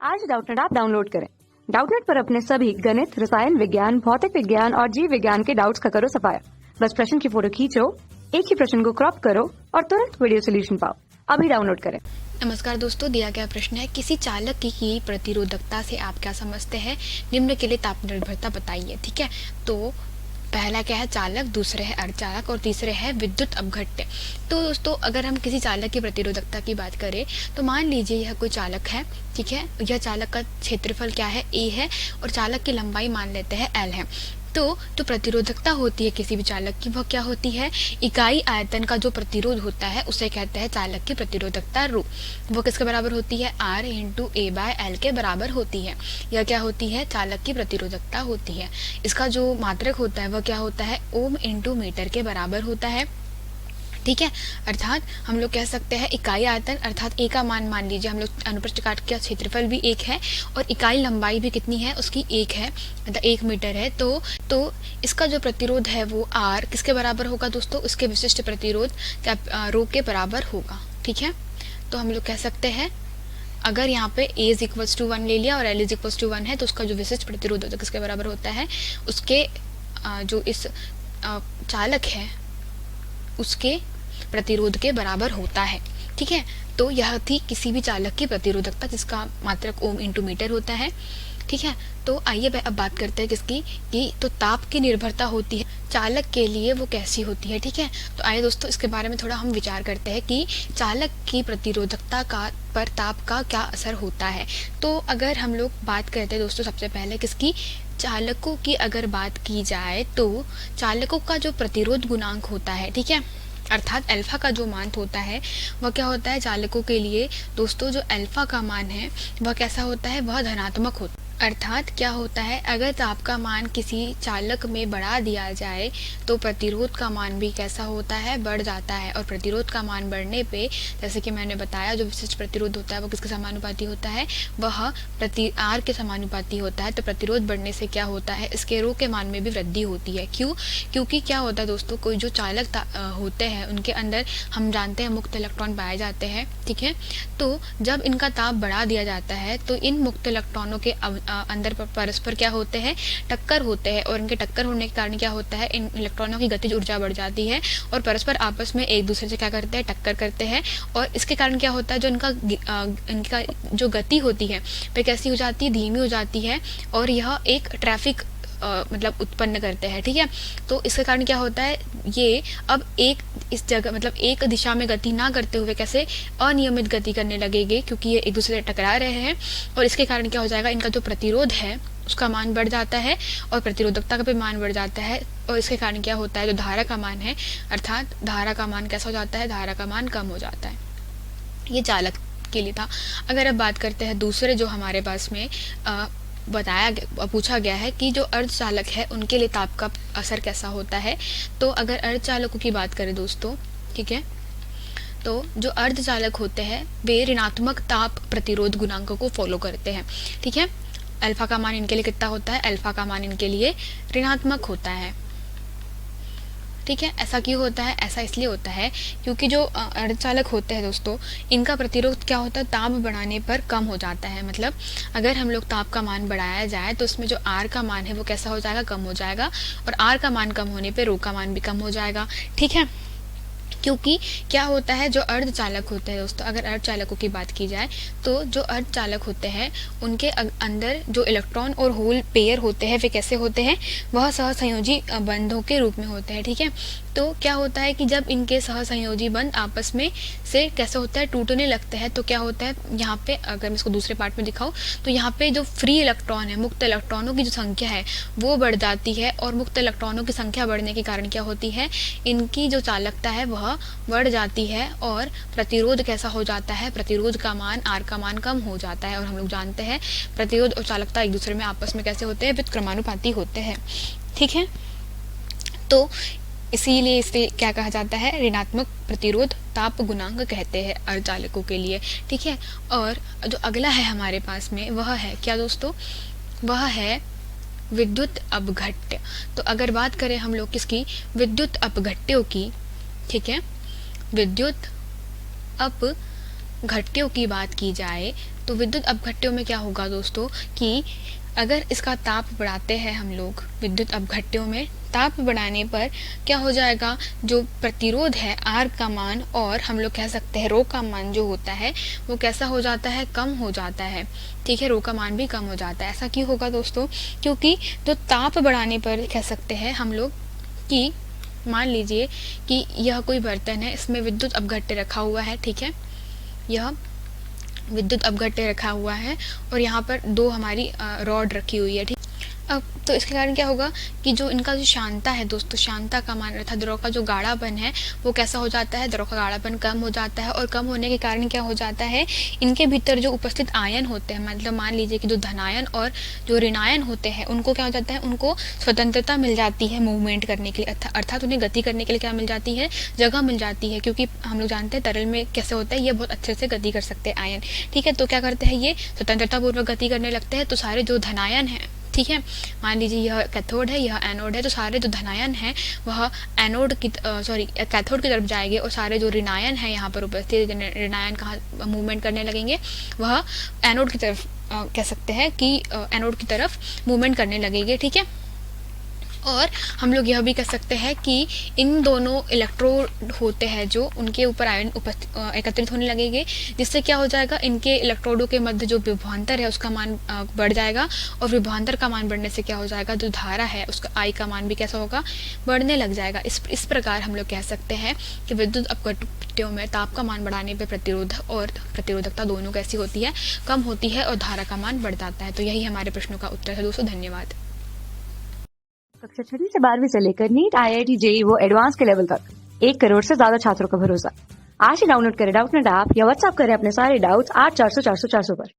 आज Doubtnut app download करें। Doubtnut पर अपने सभी गणित, रसायन विज्ञान, भौतिक विज्ञान और जीव विज्ञान के डाउट्स का करो सफाया। बस प्रश्न की फोटो खींचो, एक ही प्रश्न को क्रॉप करो और तुरंत वीडियो सोल्यूशन पाओ। अभी डाउनलोड करें। नमस्कार दोस्तों, दिया गया प्रश्न है किसी चालक की प्रतिरोधकता से आप क्या समझते हैं? निम्न के लिए ताप निर्भरता बताइए। ठीक है, तो पहला क्या है चालक, दूसरे है अर्धचालक और तीसरे है विद्युत अपघट्य। तो दोस्तों अगर हम किसी चालक की प्रतिरोधकता की बात करें तो मान लीजिए यह कोई चालक है। ठीक है, यह चालक का क्षेत्रफल क्या है, ए है, और चालक की लंबाई मान लेते हैं एल है। तो जो प्रतिरोधकता होती है किसी भी चालक की वह क्या होती है, इकाई आयतन का जो प्रतिरोध होता है उसे कहते हैं चालक की प्रतिरोधकता रो। वो किसके बराबर होती है, R into A by L के बराबर होती है। यह क्या होती है, चालक की प्रतिरोधकता होती है। इसका जो मात्रक होता है वह क्या होता है, ओम इंटू मीटर के बराबर होता है। ठीक है, अर्थात हम लोग कह सकते हैं इकाई आयतन अर्थात ए का मान लीजिए हम लोग अनुप्रस्थ काट का क्षेत्रफल भी एक है और इकाई लंबाई भी कितनी है उसकी एक है, मतलब 1 मीटर है। तो इसका जो प्रतिरोध है वो आर किसके बराबर होगा दोस्तों, उसके विशिष्ट प्रतिरोध रो के बराबर होगा। ठीक है, तो हम लोग कह सकते हैं अगर यहाँ पे a इज इक्वल्स टू 1 ले लिया और l इज इक्वल्स टू 1 है तो उसका जो विशिष्ट प्रतिरोध किसके बराबर होता है, उसके जो इस चालक है उसके प्रतिरोध के बराबर होता है। ठीक है, तो यह थी किसी भी चालक की प्रतिरोधकता जिसका मात्रक ओम इंटू मीटर होता है। ठीक है, तो आइए अब बात करते हैं किसकी कि तो ताप की निर्भरता होती है चालक के लिए वो कैसी होती है। ठीक है, तो आइए दोस्तों इसके बारे में थोड़ा हम विचार करते हैं कि चालक की प्रतिरोधकता का पर ताप का क्या असर होता है। तो अगर हम लोग बात करते हैं दोस्तों सबसे पहले किसकी, चालकों की अगर बात की जाए तो चालकों का जो प्रतिरोध गुणांक होता है, ठीक है, अर्थात अल्फा का जो मान होता है वह क्या होता है चालकों के लिए दोस्तों, जो अल्फा का मान है वह कैसा होता है, वह धनात्मक होता है। अर्थात क्या होता है, अगर ताप का मान किसी चालक में बढ़ा दिया जाए तो प्रतिरोध का मान भी कैसा होता है, बढ़ जाता है। और प्रतिरोध का मान बढ़ने पे जैसे कि मैंने बताया जो विशिष्ट प्रतिरोध होता है वो किसके समानुपाती होता है, वह प्रति आर के समानुपाती होता है। तो प्रतिरोध बढ़ने से क्या होता है, इसके रो के मान में भी वृद्धि होती है। क्यों, क्योंकि क्या होता है दोस्तों, कोई जो चालक होते हैं उनके अंदर हम जानते हैं मुक्त इलेक्ट्रॉन पाए जाते हैं। ठीक है, तो जब इनका ताप बढ़ा दिया जाता है तो इन मुक्त इलेक्ट्रॉनों के अंदर परस्पर क्या होते हैं, टक्कर होते हैं, और इनके टक्कर होने के कारण क्या होता है, इन इलेक्ट्रॉनों की गतिज ऊर्जा बढ़ जाती है और परस्पर आपस में एक दूसरे से क्या करते हैं, टक्कर करते हैं। और इसके कारण क्या होता है, जो इनका जो गति होती है वह कैसी हो जाती है, धीमी हो जाती है और यह एक ट्रैफिक मतलब उत्पन्न करते हैं। ठीक है, तो इसके कारण क्या होता है, ये अब एक इस जगह मतलब एक दिशा में गति ना करते हुए कैसे अनियमित गति करने लगेंगे, क्योंकि ये एक दूसरे से टकरा रहे हैं। और इसके कारण क्या हो जाएगा, इनका जो प्रतिरोध है उसका मान बढ़ जाता है और प्रतिरोधकता का भी मान बढ़ जाता है। और इसके कारण क्या होता है, जो धारा का मान है अर्थात धारा का मान कैसा हो जाता है, धारा का मान कम हो जाता है। ये चालक के लिए था। अगर अब बात करते हैं दूसरे जो हमारे पास में पूछा गया है कि जो अर्धचालक है उनके लिए ताप का असर कैसा होता है। तो अगर अर्धचालकों की बात करें दोस्तों, ठीक है, तो जो अर्धचालक होते हैं वे ऋणात्मक ताप प्रतिरोध गुणांक को फॉलो करते हैं। ठीक है, अल्फा का मान इनके लिए कितना होता है, अल्फा का मान इनके लिए ऋणात्मक होता है। ठीक है, ऐसा क्यों होता है, ऐसा इसलिए होता है क्योंकि जो अर्धचालक होते हैं दोस्तों इनका प्रतिरोध क्या होता है, ताप बढ़ाने पर कम हो जाता है। मतलब अगर हम लोग ताप का मान बढ़ाया जाए तो उसमें जो आर का मान है वो कैसा हो जाएगा, कम हो जाएगा, और आर का मान कम होने पे रो का मान भी कम हो जाएगा। ठीक है, क्योंकि क्या होता है, जो अर्धचालक होते हैं दोस्तों, अगर अर्धचालकों की बात की जाए तो जो अर्धचालक होते हैं उनके अंदर जो इलेक्ट्रॉन और होल पेयर होते हैं वे कैसे होते हैं, वह सहसंयोजी बंधों के रूप में होते हैं। ठीक है, तो क्या होता है कि जब इनके सहसंयोजी बंध आपस में से कैसे होता है, टूटने लगते हैं, तो क्या होता है यहाँ पे अगर मैं इसको दूसरे पार्ट में दिखाऊं तो यहाँ पे जो फ्री इलेक्ट्रॉन है, मुक्त इलेक्ट्रॉनों की जो संख्या है वो बढ़ जाती है, और मुक्त इलेक्ट्रॉनों की संख्या बढ़ने के कारण क्या होती है, इनकी जो चालकता है वह बढ़ जाती है और प्रतिरोध कैसा हो जाता है, प्रतिरोध का मान आर का मान कम हो जाता है। और हम लोग जानते हैं प्रतिरोध और चालकता एक दूसरे में आपस में कैसे होते हैं, व्युत्क्रमानुपाती होते हैं। ठीक है, तो इसीलिए इसे क्या कहा जाता है, ऋणात्मक प्रतिरोध ताप गुणांक कहते हैं अर्धचालकों के लिए। ठीक है, और जो अगला है हमारे पास में वह है क्या दोस्तों, वह है विद्युत अपघट्य। तो अगर बात करें हम लोग किसकी, विद्युत अपघट्यों की, ठीक है, विद्युत अपघट्यों की बात की जाए तो विद्युत अपघट्यों में क्या होगा दोस्तों कि अगर इसका ताप बढ़ाते हैं हम लोग, विद्युत अपघट्यों में ताप बढ़ाने पर क्या हो जाएगा, जो प्रतिरोध है R का मान और हम लोग कह सकते हैं रो का मान जो होता है वो कैसा हो जाता है, कम हो जाता है। ठीक है, रो का मान भी कम हो जाता है। ऐसा क्यों होगा दोस्तों, क्योंकि जो ताप बढ़ाने पर कह सकते हैं हम लोग कि मान लीजिए कि यह कोई बर्तन है, इसमें विद्युत अपघट्य रखा हुआ है। ठीक है, यह विद्युत अपघट्य रखा हुआ है और यहाँ पर दो हमारी रॉड रखी हुई है। ठीक, अब तो इसके कारण क्या होगा कि जो इनका जो शांता है दोस्तों, शांता का मान अर्थात द्रव का जो गाढ़ापन है वो कैसा हो जाता है, द्रव का गाढ़ापन कम हो जाता है। और कम होने के कारण क्या हो जाता है, इनके भीतर जो उपस्थित आयन होते हैं, मतलब मान लीजिए कि जो धनायन और जो ऋणायन होते हैं उनको क्या हो जाता है, उनको स्वतंत्रता मिल जाती है मूवमेंट करने के लिए, अर्थात उन्हें गति करने के लिए क्या मिल जाती है, जगह मिल जाती है। क्योंकि हम लोग जानते हैं तरल में कैसे होता है, ये बहुत अच्छे से गति कर सकते हैं आयन। ठीक है, तो क्या करते हैं, ये स्वतंत्रता पूर्वक गति करने लगते हैं। तो सारे जो धनायन हैं, ठीक है, मान लीजिए यह कैथोड है, यह एनोड है, तो सारे जो धनायन हैं वह एनोड की कैथोड की तरफ जाएंगे और सारे जो ऋणायन है यहाँ पर उपस्थित ऋणायन कहाँ मूवमेंट करने लगेंगे, वह एनोड की तरफ कह सकते हैं कि एनोड की तरफ मूवमेंट करने लगेंगे। ठीक है, और हम लोग यह भी कह सकते हैं कि इन दोनों इलेक्ट्रोड होते हैं जो उनके ऊपर आयन एकत्रित होने लगेंगे, जिससे क्या हो जाएगा, इनके इलेक्ट्रोडों के मध्य जो विभवांतर है उसका मान बढ़ जाएगा और विभवांतर का मान बढ़ने से क्या हो जाएगा, जो धारा है उसका I का मान भी कैसा होगा, बढ़ने लग जाएगा। इस प्रकार हम लोग कह सकते हैं कि विद्युत अपघट्यों में ताप का मान बढ़ाने पर प्रतिरोध और प्रतिरोधकता दोनों कैसी होती है, कम होती है और धारा का मान बढ़ जाता है। तो यही हमारे प्रश्नों का उत्तर है दोस्तों। धन्यवाद। कक्षा 6वीं से 12वीं से लेकर नीट, IIT, JEE वो एडवांस के लेवल तक 1 करोड़ से ज्यादा छात्रों का भरोसा। आज ही डाउनलोड करें डाउटनेट ऐप या व्हाट्सएप करें अपने सारे डाउट्स 8400 400 400 पर।